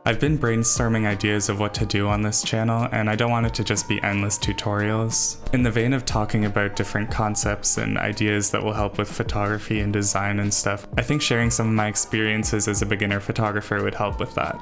I've been brainstorming ideas of what to do on this channel, and I don't want it to just be endless tutorials. In the vein of talking about different concepts and ideas that will help with photography and design and stuff, I think sharing some of my experiences as a beginner photographer would help with that.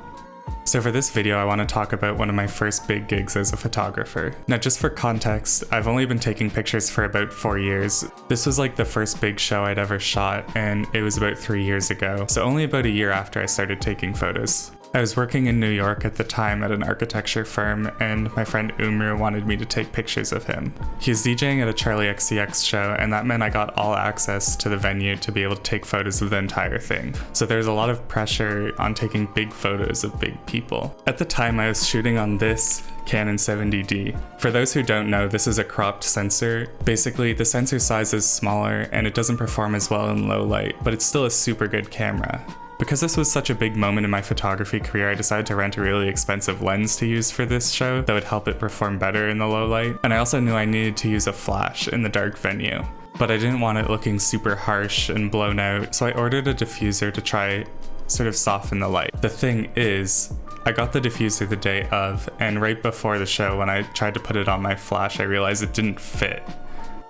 So for this video, I want to talk about one of my first big gigs as a photographer. Now just for context, I've only been taking pictures for about 4 years. This was like the first big show I'd ever shot, and it was about 3 years ago, so only about a year after I started taking photos. I was working in New York at the time at an architecture firm, and my friend Umru wanted me to take pictures of him. He was DJing at a Charli XCX show, and that meant I got all access to the venue to be able to take photos of the entire thing. So there's a lot of pressure on taking big photos of big people. At the time, I was shooting on this Canon 70D. For those who don't know, this is a cropped sensor. Basically, the sensor size is smaller and it doesn't perform as well in low light, but it's still a super good camera. Because this was such a big moment in my photography career, I decided to rent a really expensive lens to use for this show that would help it perform better in the low light. And I also knew I needed to use a flash in the dark venue, but I didn't want it looking super harsh and blown out, so I ordered a diffuser to try sort of soften the light. The thing is, I got the diffuser the day of, and right before the show when I tried to put it on my flash, I realized it didn't fit.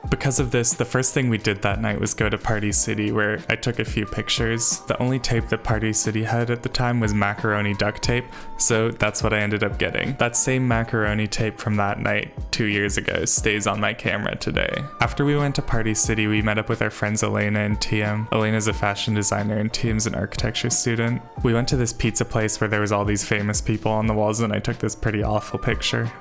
Because of this, the first thing we did that night was go to Party City, where I took a few pictures. The only tape that Party City had at the time was macaroni duct tape, so that's what I ended up getting. That same macaroni tape from that night 2 years ago stays on my camera today. After we went to Party City, we met up with our friends Elena and Tiem. Elena's a fashion designer and Tiem's an architecture student. We went to this pizza place where there was all these famous people on the walls, and I took this pretty awful picture.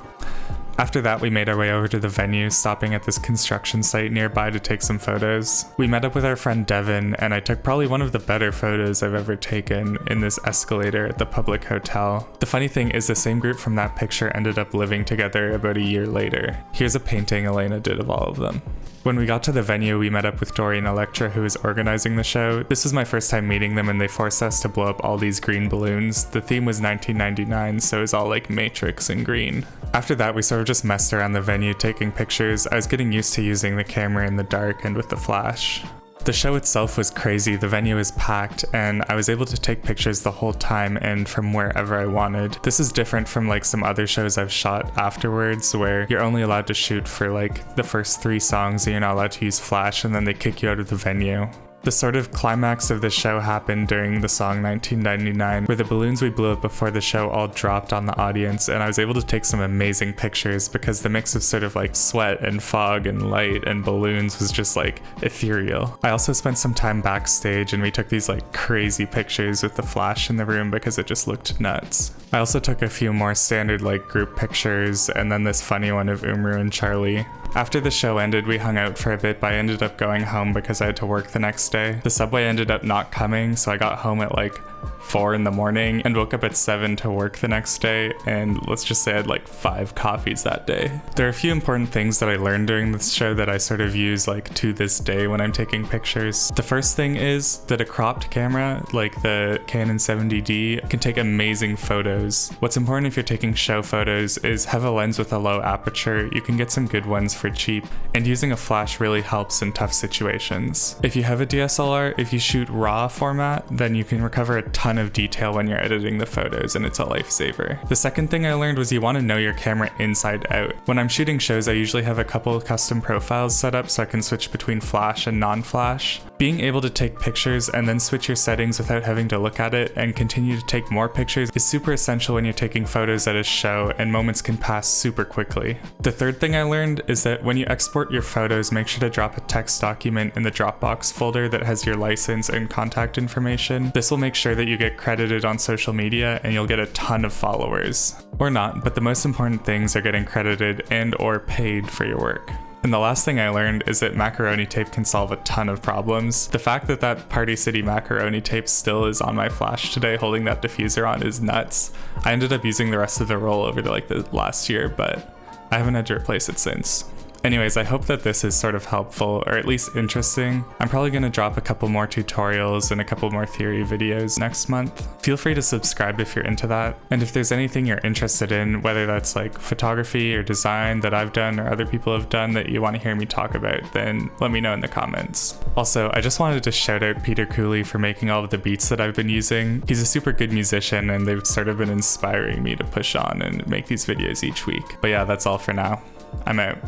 After that, we made our way over to the venue, stopping at this construction site nearby to take some photos. We met up with our friend Devin, and I took probably one of the better photos I've ever taken in this escalator at the public hotel. The funny thing is the same group from that picture ended up living together about a year later. Here's a painting Elena did of all of them. When we got to the venue, we met up with Dory and Electra, who was organizing the show. This was my first time meeting them, and they forced us to blow up all these green balloons. The theme was 1999, so it was all like Matrix and green. After that, we sort of just messed around the venue taking pictures. I was getting used to using the camera in the dark and with the flash. The show itself was crazy, the venue was packed, and I was able to take pictures the whole time and from wherever I wanted. This is different from like some other shows I've shot afterwards where you're only allowed to shoot for like the first 3 songs and you're not allowed to use flash, and then they kick you out of the venue. The sort of climax of the show happened during the song 1999, where the balloons we blew up before the show all dropped on the audience, and I was able to take some amazing pictures because the mix of sort of like sweat and fog and light and balloons was just like ethereal. I also spent some time backstage and we took these like crazy pictures with the flash in the room because it just looked nuts. I also took a few more standard like group pictures and then this funny one of Umru and Charli. After the show ended, we hung out for a bit, but I ended up going home because I had to work the next day. The subway ended up not coming, so I got home at like 4 in the morning and woke up at 7 to work the next day, and let's just say I had like 5 coffees that day. There are a few important things that I learned during this show that I sort of use like to this day when I'm taking pictures. The first thing is that a cropped camera, like the Canon 70D, can take amazing photos. What's important if you're taking show photos is have a lens with a low aperture. You can get some good ones for cheap, and using a flash really helps in tough situations. If you have a DSLR, if you shoot RAW format, then you can recover a ton of detail when you're editing the photos, and it's a lifesaver. The second thing I learned was you want to know your camera inside out. When I'm shooting shows, I usually have a couple of custom profiles set up so I can switch between flash and non-flash. Being able to take pictures and then switch your settings without having to look at it and continue to take more pictures is super essential when you're taking photos at a show, and moments can pass super quickly. The third thing I learned is that when you export your photos, make sure to drop a text document in the Dropbox folder that has your license and contact information. This will make sure that you get credited on social media and you'll get a ton of followers. Or not, but the most important things are getting credited and or paid for your work. And the last thing I learned is that macaroni tape can solve a ton of problems. The fact that that Party City macaroni tape still is on my flash today holding that diffuser on is nuts. I ended up using the rest of the roll over the last year, but I haven't had to replace it since. Anyways, I hope that this is sort of helpful, or at least interesting. I'm probably going to drop a couple more tutorials and a couple more theory videos next month. Feel free to subscribe if you're into that. And if there's anything you're interested in, whether that's like photography or design that I've done or other people have done that you want to hear me talk about, then let me know in the comments. Also, I just wanted to shout out Peter Cooley for making all of the beats that I've been using. He's a super good musician and they've sort of been inspiring me to push on and make these videos each week. But yeah, that's all for now. I'm out.